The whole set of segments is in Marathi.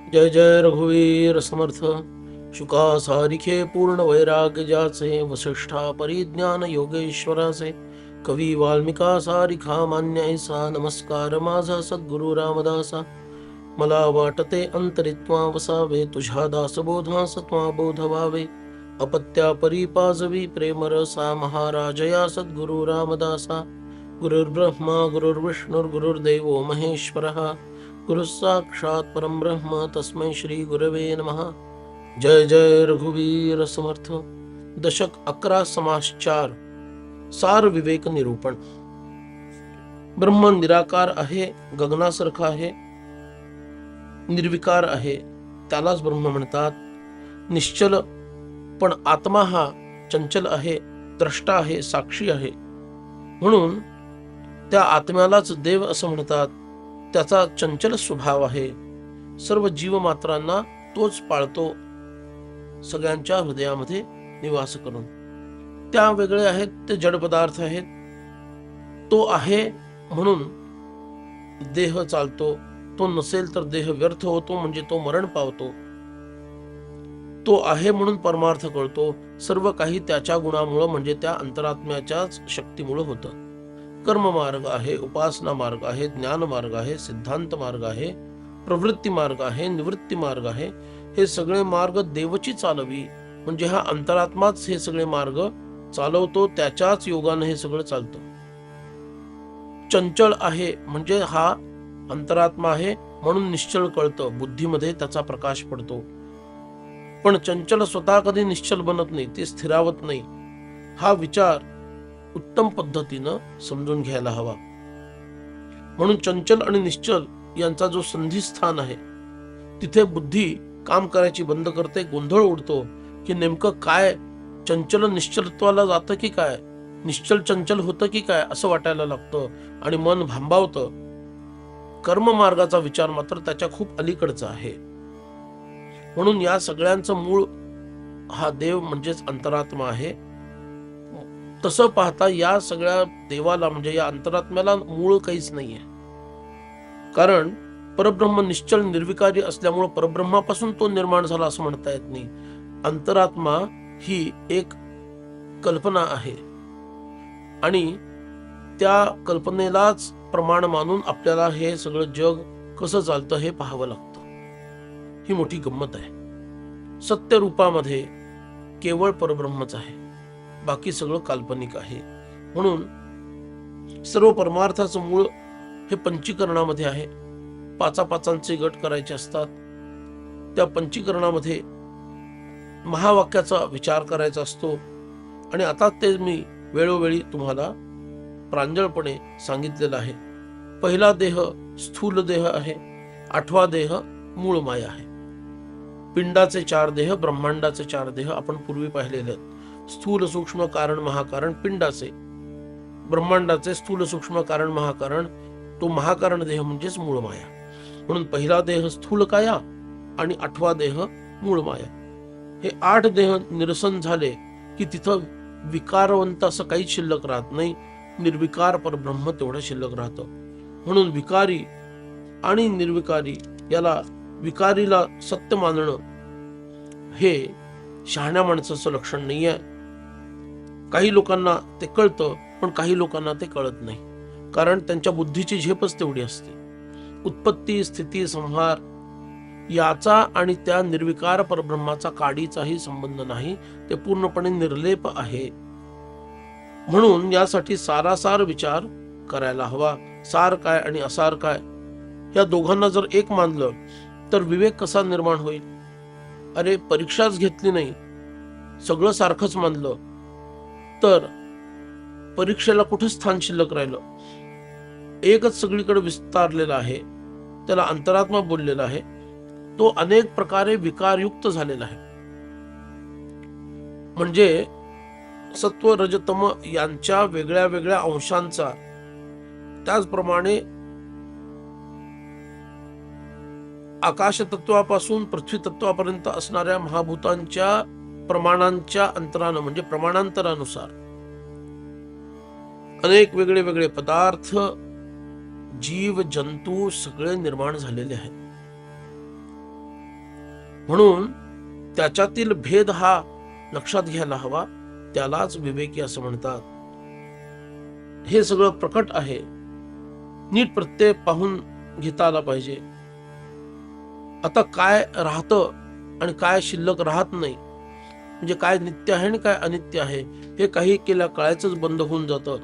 जय जय रघुवीर समर्थ. शुका सारिखे पूर्ण वैराग्य ज्याचे, वसिष्ठा परिज्ञान योगेश्वराचे, कवी वाल्मिका सारिखा मान्य ऐसा, नमस्कार माझा सद्गुरु रामदासा. मला वाटते अंतरित्वा वसावे, तुझ्या दासबोधास त्वा बोध व्हावे. अपत्या परिपाजवी प्रेम रसा, महाराजया सद्गुरु रामदासा. गुरुर्ब्रह्मा गुरुर्विष्णुर्गुरुर्देवो महेश्वरः, गुरु साक्षात परम ब्रह्म तस्मै श्री गुरवे नमः. जय जय रघुवीर समर्थ. दशक 11 समास 4. सार विवेक निरूपण. ब्रह्म निराकार आहे, गगनासारखा आहे, निर्विकार आहे, त्यालाच ब्रह्म म्हणतात. निश्चल पण आत्मा हा चंचल आहे, द्रष्टा आहे, साक्षी आहे, म्हणून त्या आत्म्यालाच देव असं म्हणतात. त्याचा चंचल स्वभाव आहे. सर्व जीवमात्रांना तोच पाळतो, सगळ्यांच्या हृदयामध्ये निवास करून. त्या वेगळे आहेत, ते जड पदार्थ आहेत. तो आहे म्हणून देह चालतो, तो नसेल तर देह व्यर्थ होतो, म्हणजे तो मरण पावतो. तो आहे म्हणून परमार्थ कळतो. सर्व काही त्याच्या गुणामुळं, म्हणजे त्या अंतरात्म्याच्याच शक्तीमुळे होतं. कर्म मार्ग आहे, उपासना मार्ग आहे, ज्ञान मार्ग आहे, सिद्धांत मार्ग आहे, प्रवृत्ती मार्ग आहे, निवृत्ती मार्ग आहे. हे सगळे मार्ग देवची चालवी, म्हणजे हा अंतरात्माच हे सगळे मार्ग चालवतो, त्याच्याच योगाने हे सगळं चालतं. चंचल आहे म्हणजे हा अंतरात्मा आहे म्हणून निश्चल कळतं, बुद्धीमध्ये त्याचा प्रकाश पडतो. पण चंचल स्वतः कधी निश्चल बनत नाही, ते स्थिरावत नाही. हा विचार उत्तम पद्धतीनं समजून घ्यायला हवा. म्हणून चंचल आणि निश्चल यांचा जो संधिस्थान आहे, तिथे बुद्धी काम करायची बंद करते. गोंधळ उडतो की नेमकं काय, चंचल निश्चलत्वाला जातं की काय, निश्चल चंचल होतं की काय, असं वाटायला लागतं आणि मन भांबावतं. कर्म मार्गाचा विचार मात्र त्याच्या खूप अलीकडचा आहे. म्हणून या सगळ्यांचं मूळ हा देव म्हणजेच अंतरात्मा आहे. तसं पाहता या सगळ्या देवाला, म्हणजे या अंतरात्म्याला मूळ काहीच नाहीये. कारण परब्रह्म निश्चल निर्विकारी असल्यामुळे परब्रह्मापासून तो निर्माण झाला असं म्हणता येत नाही. अंतरात्मा ही एक कल्पना आहे आणि त्या कल्पनेलाच प्रमाण मानून आपल्याला हे सगळं जग कसं चालतं हे पाहावं लागतं. ही मोठी गंमत आहे. सत्य रूपामध्ये केवळ परब्रह्मच आहे, बाकी सगळं काल्पनिक आहे. म्हणून सर्व परमार्थाचं मूळ हे पंचीकरणामध्ये आहे. पाचापाचांचे गट करायचे असतात. त्या पंचीकरणामध्ये महावाक्याचा विचार करायचा असतो. आणि आता ते मी वेळोवेळी तुम्हाला प्रांजळपणे सांगितलेलं आहे. पहिला देह स्थूल देह आहे, 8वा देह मूळ माया आहे. पिंडाचे 4 देह, ब्रह्मांडाचे 4 देह आपण पूर्वी पाहिलेले आहेत. स्थूल सूक्ष्म कारण महाकारण पिंडाचे, ब्रह्मांडाचे स्थूल सूक्ष्म कारण महाकारण, तो महाकारण देह म्हणजेच मूळ माया. म्हणून पहिला देह स्थूल काया आणि 8वा देह मूळ माया. हे 8 देह निरसन झाले की तिथं विकारवंत असं काहीच शिल्लक राहत नाही. निर्विकार परब्रह्म तेवढं शिल्लक राहतं. म्हणून विकारी आणि निर्विकारी याला, विकारीला सत्य मानणं हे शहाण्या माणसाचं लक्षण नाहीये. काही लोकांना ते कळतं, पण काही लोकांना ते कळत नाही. कारण त्यांच्या बुद्धीची झेपच तेवढी असते. उत्पत्ती स्थिती संहार याचा आणि त्या निर्विकार परब्रह्माचा काडीचाही संबंध नाही. ते पूर्णपणे निर्लेप आहे. म्हणून यासाठी सारासार विचार करायला हवा. सार काय आणि असार काय, या दोघांना जर एक मानलं तर विवेक कसा निर्माण होईल. अरे परीक्षाच घेतली नाही, सगळं सारखंच मानलं तर परीक्षेला कुठं स्थान शिल्लक राहिलं. एकच सगळीकडे विस्तारलेला आहे, त्याला अंतरात्मा बोललेला आहे. तो अनेक प्रकारे विकारयुक्त झालेला आहे. म्हणजे सत्व रजतम यांच्या वेगळ्या वेगळ्या अंशांचा, त्याचप्रमाणे आकाश तत्वापासून पृथ्वी तत्वापर्यंत असणाऱ्या महाभूतांच्या प्रमाणांच्या अंतरानं, म्हणजे प्रमाणांतरानुसार अनेक वेगळे वेगळे पदार्थ, जीव जंतू सगळे निर्माण झालेले आहेत. म्हणून त्याच्यातील भेद हा लक्षात घ्यायला हवा, त्यालाच विवेकी असं म्हणतात. हे सगळं प्रकट आहे, नीट प्रत्यय पाहून घेता आला पाहिजे. आता काय राहतं आणि काय शिल्लक राहत नाही, म्हणजे काय नित्य आहे आणि काय अनित्य आहे, हे काही केल्या कळायचंच बंद होऊन जातं.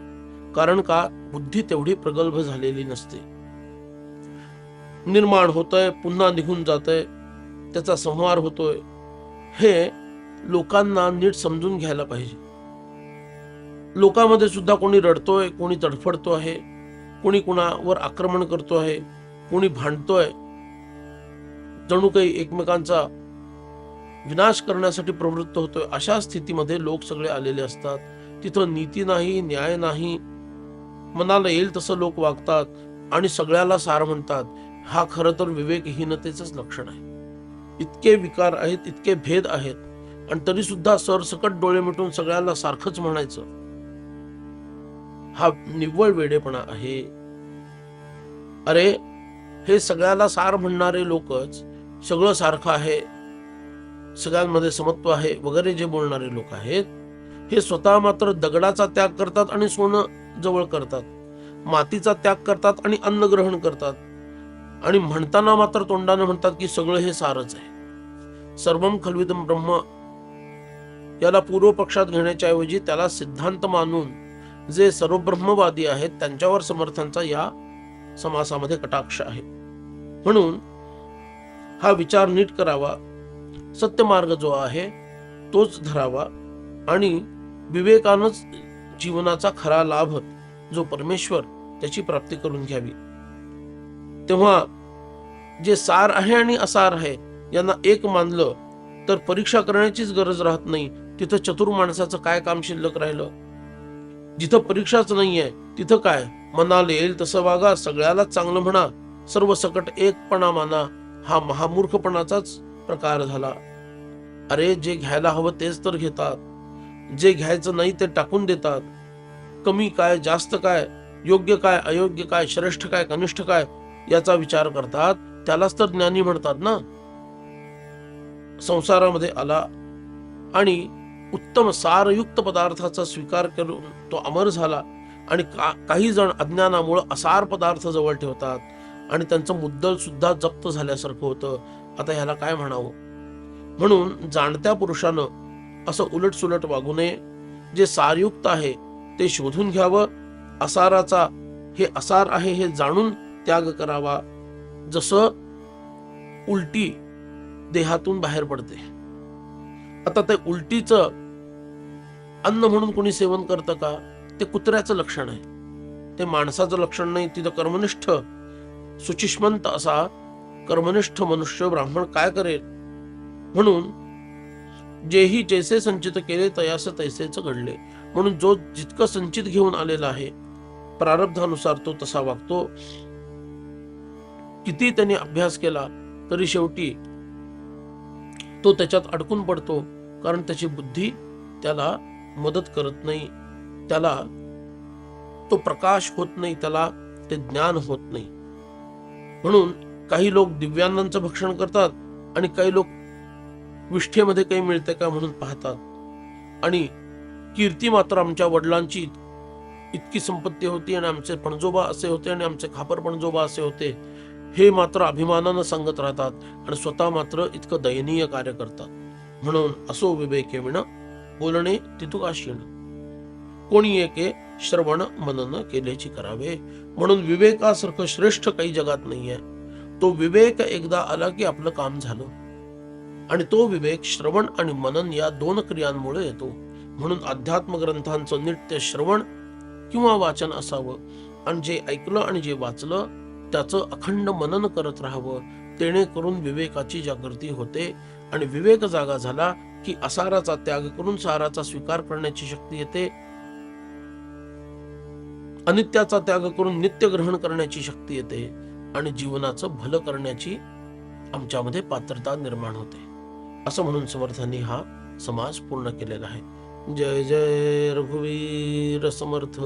कारण का, बुद्धी तेवढी प्रगल्भ झालेली नसते. निर्माण होतंय, पुन्हा निघून जातंय, त्याचा संहार होतोय, हे लोकांना नीट समजून घ्यायला पाहिजे. लोकांमध्ये सुद्धा कोणी रडतोय, कोणी तडफडतो आहे, कोणी कुणावर आक्रमण करतो आहे, कोणी भांडतोय, जणू काही एकमेकांचा विनाश करण्यासाठी प्रवृत्त होतोय. अशा स्थितीमध्ये लोक सगळे आलेले असतात. तिथं नीती नाही, न्याय नाही, मनाला येईल तसं लोक वागतात आणि सगळ्याला सार म्हणतात. हा खरं तर विवेकहीनतेचंच लक्षण आहे. इतके विकार आहेत, इतके भेद आहेत, आणि तरी सुद्धा सरसकट डोळे मिटून सगळ्याला सारखंच म्हणायचं, हा निव्वळ वेडेपणा आहे. अरे, हे सगळ्याला सार म्हणणारे लोकच सगळं सारखं आहे, सगळ्यांमध्ये समत्व आहे वगैरे जे बोलणारे लोक आहेत, हे स्वतः मात्र दगडाचा त्याग करतात आणि सोनं जवळ करतात, मातीचा त्याग करतात आणि अन्न ग्रहण करतात, आणि म्हणताना मात्र तोंडाने म्हणतात की सगळं हे सारच आहे. सर्वम खल्विदम ब्रह्म याला पूर्व पक्षात घेण्याच्या ऐवजी त्याला सिद्धांत मानून जे सर्व ब्रह्मवादी आहेत त्यांच्यावर समर्थांचा या समासामध्ये कटाक्ष आहे. म्हणून हा विचार नीट करावा, सत्य मार्ग जो आहे तोच धरावा, आणि विवेकानंच जीवनाचा खरा लाभ जो परमेश्वर त्याची प्राप्ती करून घ्यावी. तेव्हा जे सार आहे आणि असार आहे यांना एक मानलं तर परीक्षा करण्याचीच गरज राहत नाही. तिथं चतुर माणसाचं काय काम शिल्लक राहिलं? जिथं परीक्षाच नाहीये तिथं काय, मनाला येईल तसं वागा, सगळ्यालाच चांगलं म्हणा, सर्व सकट एकपणा माना, हा महामूर्खपणाचाच प्रकार झाला. अरे, जे घ्यायला हवं तेच तर घेतात, जे घ्यायचं नाही ते टाकून देतात. कमी काय, जास्त काय, योग्य काय, अयोग्य काय, श्रेष्ठ काय, कनिष्ठ काय याचा विचार करतात. त्यालाच तर ज्ञानी म्हणतात ना. संसारामध्ये आला आणि उत्तम सारयुक्त पदार्थाचा स्वीकार करून तो अमर झाला, आणि काही जण अज्ञानामुळे असार पदार्थ जवळ ठेवतात आणि त्यांचं मुद्दल सुद्धा जप्त झाल्यासारखं होतं. आता ह्याला काय म्हणावं? म्हणून जाणत्या पुरुषानं असं उलटसुलट वागू नये. जे सारयुक्त आहे ते शोधून घ्यावं, असाराचा हे असार आहे हे जाणून त्याग करावा. जसं उलटी देहातून बाहेर पडते, आता ते उलटीचं अन्न म्हणून कोणी सेवन करतं का? ते कुत्र्याचं लक्षण आहे, ते माणसाचं लक्षण नाही. तिथं कर्मनिष्ठ सुचिष्मंत असा कर्मनिष्ठ मनुष्य ब्राह्मण काय करेल? म्हणून जेही जैसे संचित केले तयास तैसेच घडले. म्हणून जो जितकं संचित घेऊन आलेला आहे प्रारब्धानुसार तो तसा वागतो. किती त्याने अभ्यास केला तरी शेवटी तो त्याच्यात अडकून पडतो, कारण त्याची बुद्धी त्याला मदत करत नाही, त्याला तो प्रकाश होत नाही, त्याला ते ज्ञान होत नाही. म्हणून काही लोक दिव्यान्नांचं भक्षण करतात आणि काही लोक विष्ठेमध्ये काही मिळते का म्हणून पाहतात, आणि कीर्ती मात्र आमच्या वडिलांची इतकी संपत्ती होती आणि आमचे पणजोबा असे होते आणि आमचे खापर पणजोबा असे होते, हे मात्र अभिमानानं सांगत राहतात आणि स्वतः मात्र इतकं दयनीय कार्य करतात. म्हणून असो विवेके विण बोलणे तितुकाशीण, कोणी एके श्रवण मनन केल्याची करावे. म्हणून विवेकासारखं श्रेष्ठ काही जगात नाहीये. तो विवेक एकदा आला की आपलं काम झालं, आणि तो विवेक श्रवण आणि मनन या दोन क्रियांमुळे येतो. म्हणून अध्यात्म ग्रंथांचं नित्य श्रवण किंवा वाचन असावं, आणि जे ऐकलं आणि जे वाचलं त्याचं अखंड मनन करत राहावं. तेणे करून विवेकाची जागृती होते, आणि विवेक जागा झाला की असाराचा त्याग करून साराचा स्वीकार करण्याची शक्ती येते, अनित्याचा त्याग करून नित्य ग्रहण करण्याची शक्ती येते, आणि जीवनाचं भलं करण्याची आमच्यामध्ये पात्रता निर्माण होते. असं म्हणून समर्थांनी हा समास पूर्ण केलेला आहे. जय जय रघुवीर समर्थ.